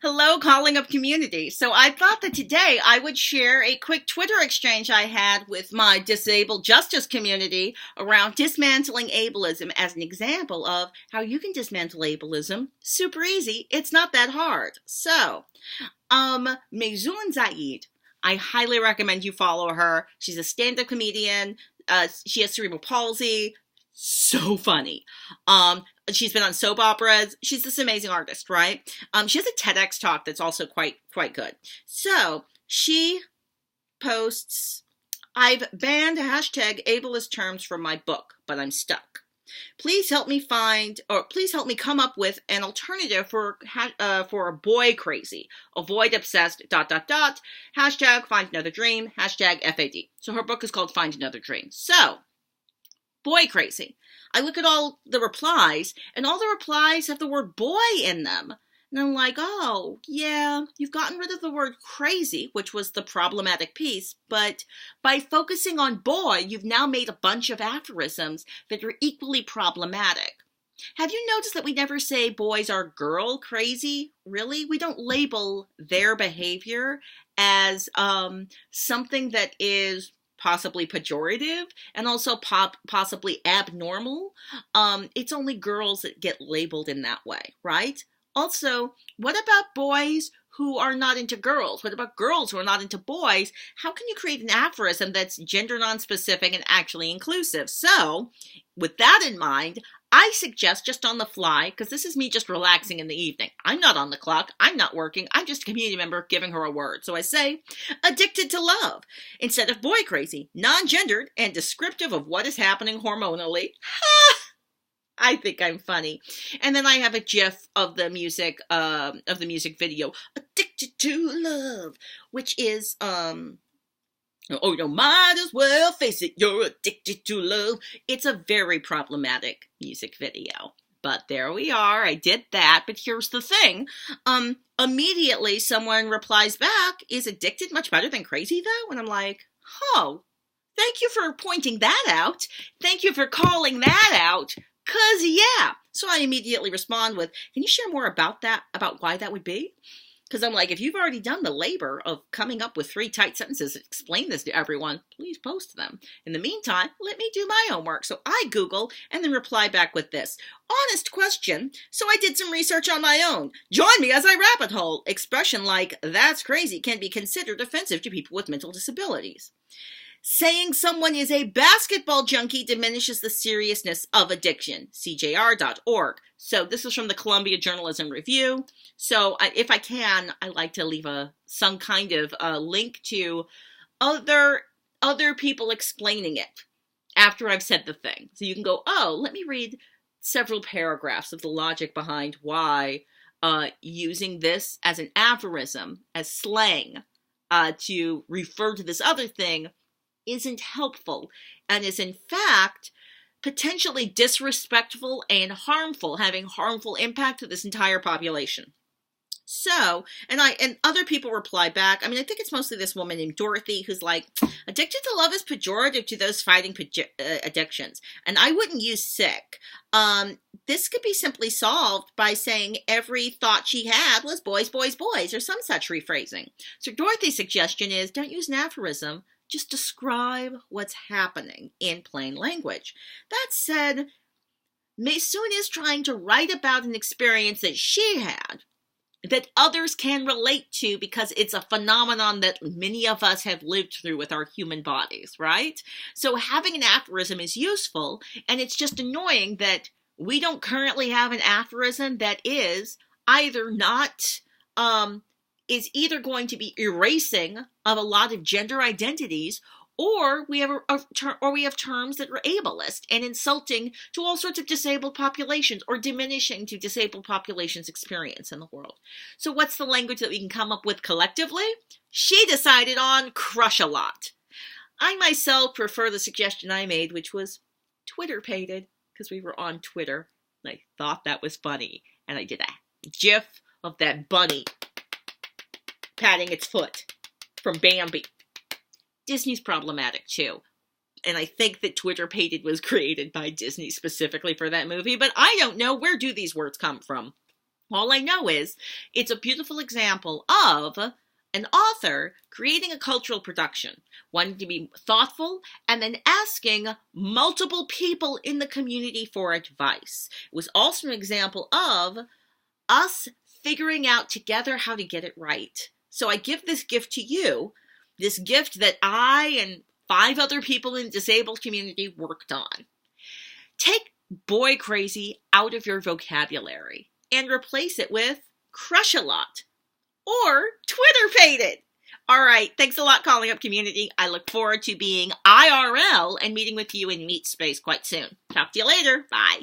Hello, calling up community. So I thought that today I would share a quick Twitter exchange I had with my disabled justice community around dismantling ableism as an example of how you can dismantle ableism. Super easy. It's not that hard. So, Maysoon Zayid. I highly recommend you follow her. She's a stand-up comedian. She has cerebral palsy. So funny. She's been on soap operas. She's this amazing artist, right? She has a TEDx talk that's also quite good. So she posts, "I've banned hashtag ableist terms from my book, but I'm stuck. Please help me come up with an alternative for boy crazy. Avoid obsessed ... Hashtag find another dream. Hashtag FAD." So her book is called Find Another Dream. So, boy crazy. I look at all the replies, and all the replies have the word boy in them. And I'm like, oh, yeah, you've gotten rid of the word crazy, which was the problematic piece, but by focusing on boy, you've now made a bunch of aphorisms that are equally problematic. Have you noticed that we never say boys are girl crazy? Really? We don't label their behavior as something that is possibly pejorative and also possibly abnormal. It's only girls that get labeled in that way, right? Also, what about boys who are not into girls? What about girls who are not into boys? How can you create an aphorism that's gender non-specific and actually inclusive? So, with that in mind, I suggest just on the fly, because this is me just relaxing in the evening. I'm not on the clock. I'm not working. I'm just a community member giving her a word. So I say, addicted to love, instead of boy crazy, non-gendered, and descriptive of what is happening hormonally. Ha! I think I'm funny. And then I have a gif of the music video, "Addicted to Love," which is, oh, you might as well face it, you're addicted to love. It's a very problematic music video. But there we are, I did that, but here's the thing. Immediately someone replies back, "Is addicted much better than crazy though?" And I'm like, oh, thank you for pointing that out. Thank you for calling that out. 'Cause yeah. So I immediately respond with, "Can you share more about that, about why that would be?" Because I'm like, if you've already done the labor of coming up with 3 tight sentences that explain this to everyone, please post them. In the meantime, let me do my homework. So I Google and then reply back with this. "Honest question. So I did some research on my own. Join me as I rabbit hole. Expression like 'that's crazy' can be considered offensive to people with mental disabilities. Saying someone is a basketball junkie diminishes the seriousness of addiction." CJR.org. So this is from the Columbia Journalism Review. So if I can, I like to leave some kind of link to other people explaining it after I've said the thing. So you can go, oh, let me read several paragraphs of the logic behind why using this as an aphorism, as slang, to refer to this other thing isn't helpful and is in fact potentially disrespectful and harmful, having harmful impact to this entire population. So, and other people reply back. I mean, I think it's mostly this woman named Dorothy who's like, "Addicted to love is pejorative to those fighting addictions. And I wouldn't use sick. This could be simply solved by saying every thought she had was boys, boys, boys, or some such rephrasing." So Dorothy's suggestion is, don't use an aphorism. Just describe what's happening in plain language. That said, Maysoon is trying to write about an experience that she had that others can relate to because it's a phenomenon that many of us have lived through with our human bodies, right? So having an aphorism is useful, and it's just annoying that we don't currently have an aphorism that is either going to be erasing of a lot of gender identities, or we have terms that are ableist and insulting to all sorts of disabled populations or diminishing to disabled populations' experience in the world. So what's the language that we can come up with collectively? She decided on crush-a-lot. I myself prefer the suggestion I made, which was Twitter-pated, because we were on Twitter, and I thought that was funny, and I did a gif of that bunny patting its foot from Bambi. Disney's problematic too. And I think that Twitter-pated was created by Disney specifically for that movie, but I don't know. Where do these words come from? All I know is it's a beautiful example of an author creating a cultural production, wanting to be thoughtful, and then asking multiple people in the community for advice. It was also an example of us figuring out together how to get it right. So I give this gift to you, this gift that I and 5 other people in the disabled community worked on. Take boy crazy out of your vocabulary and replace it with crush a lot or Twitter faded. All right, thanks a lot, Calling Up community. I look forward to being IRL and meeting with you in Meet Space quite soon. Talk to you later. Bye.